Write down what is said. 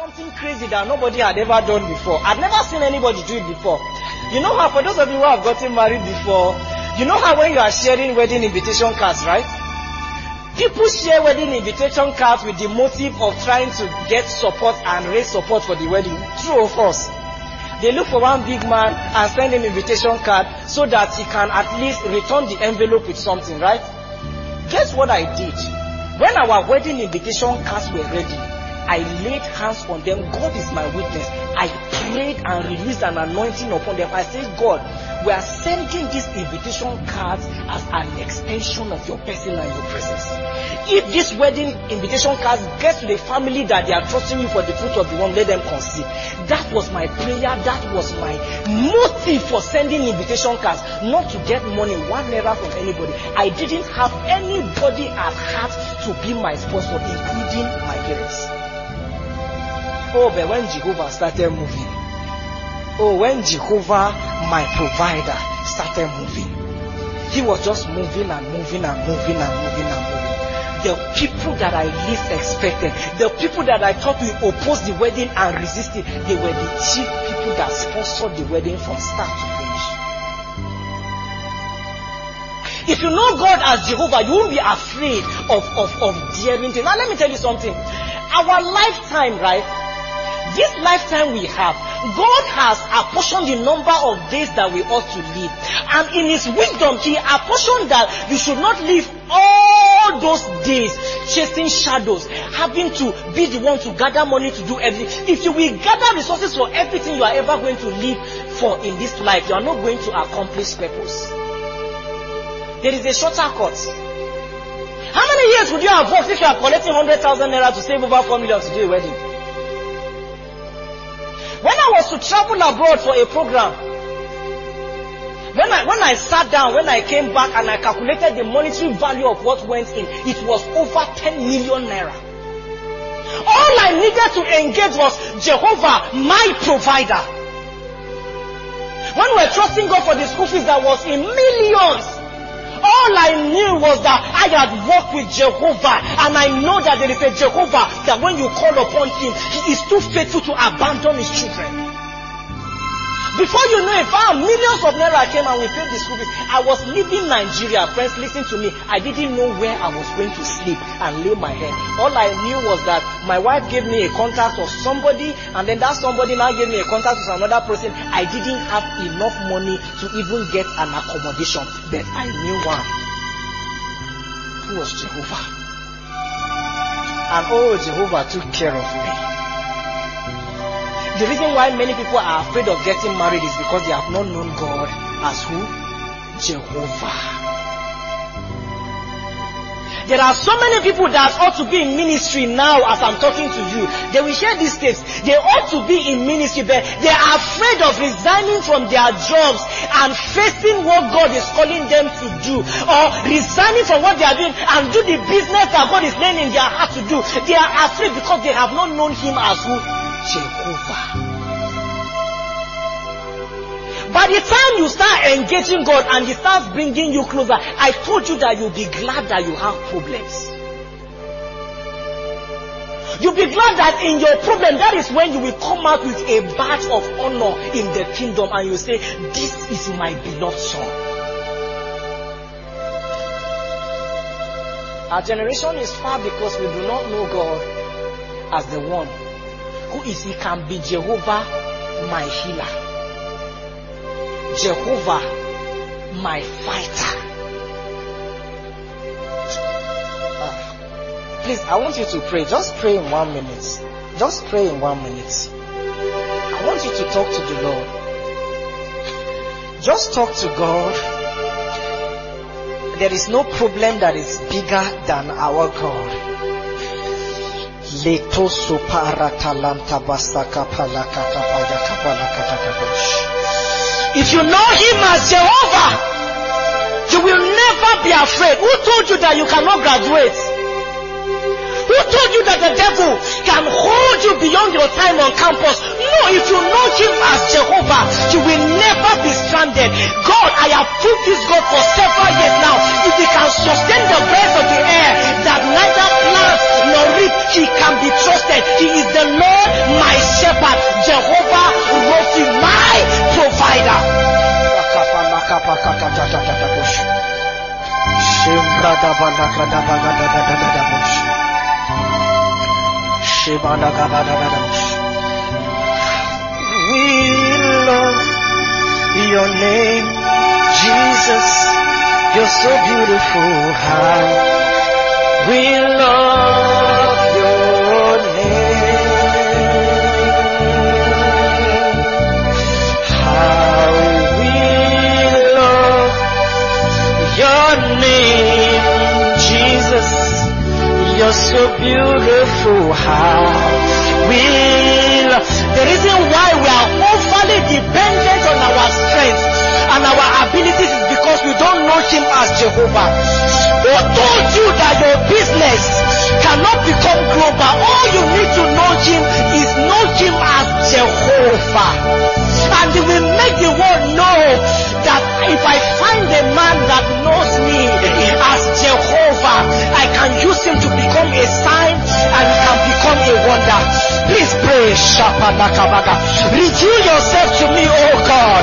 something crazy that nobody had ever done before. I've never seen anybody do it before. You know how, for those of you who have gotten married before, you know how when you are sharing wedding invitation cards, right? People share wedding invitation cards with the motive of trying to get support and raise support for the wedding. True or false? They look for one big man and send him invitation card so that he can at least return the envelope with something, right? Guess what I did? When our wedding invitation cards were ready, I laid hands on them. God is my witness. I prayed and released an anointing upon them. I said, God, we are sending these invitation cards as an extension of your person and your presence. If this wedding invitation cards gets to the family that they are trusting you for the fruit of the womb, let them conceive. That was my prayer. That was my motive for sending invitation cards. Not to get money, 1 naira from anybody. I didn't have anybody at heart to be my sponsor, including my parents. Oh, but when Jehovah started moving, when Jehovah, my provider, started moving, he was just moving and moving and moving and moving and moving. The people that I least expected, the people that I thought will oppose the wedding and resist it, they were the chief people that sponsored the wedding from start to finish. If you know God as Jehovah, you won't be afraid of daring things. Now let me tell you something. Our lifetime, right? This lifetime we have, God has apportioned the number of days that we ought to live. And in His wisdom, He apportioned that you should not live all those days chasing shadows, having to be the one to gather money to do everything. If you will gather resources for everything you are ever going to live for in this life, you are not going to accomplish purpose. There is a shorter cut. How many years would you have worked if you are collecting 100,000 naira to save over 4 million to do a wedding? When I was to travel abroad for a program, when I sat down, when I came back and I calculated the monetary value of what went in, it was over 10 million naira. All I needed to engage was Jehovah, my provider. When we were trusting God for the school fees that was in millions, all I knew was that I had walked with Jehovah, and I know that there is a Jehovah that when you call upon Him, He is too faithful to abandon His children. Before you know it, millions of naira came and we paid the school fees. I was leaving Nigeria. Friends, listen to me. I didn't know where I was going to sleep and lay my head. All I knew was that my wife gave me a contact of somebody, and then that somebody now gave me a contact with another person. I didn't have enough money to even get an accommodation, but I knew one. Who was Jehovah? And oh, Jehovah took care of me. The reason why many people are afraid of getting married is because they have not known God as who? Jehovah. There are so many people that ought to be in ministry now as I'm talking to you. They will share these tapes. They ought to be in ministry, but they are afraid of resigning from their jobs and facing what God is calling them to do, or resigning from what they are doing and do the business that God is laying in their heart to do. They are afraid because they have not known Him as who? Jehovah. By the time you start engaging God and He starts bringing you closer, I told you that you'll be glad that you have problems. You'll be glad that in your problem, that is when you will come out with a badge of honor in the kingdom and you say, this is my beloved son. Our generation is far because we do not know God as the one who is. He can be Jehovah, my healer. Jehovah, my fighter. Please, I want you to pray. Just pray in 1 minute. Just pray in 1 minute. I want you to talk to the Lord. Just talk to God. There is no problem that is bigger than our God. If you know Him as Jehovah, you will never be afraid. Who told you that you cannot graduate? Who told you that the devil can hold you beyond your time on campus? No, if you know Him as Jehovah, you will never be stranded. God, I have proved this God for several years now. If He can sustain the birds of the air that neither plants nor reap. He can be trusted. He is the Lord my shepherd, Jehovah Rapha, my provider. We love your name, Jesus. You're so beautiful. How we love your name. How we love your name, Jesus. You're so beautiful. How we love. The reason why we are overly dependent on our strength and our abilities is because we don't know him as Jehovah. Who told you that your business cannot become global? All you need to know him is know him as Jehovah. And he will make the world know that if I find a man that knows me as Jehovah, I can use him to become a sign and he can become a wonder. Please pray. Reveal yourself to me, oh God.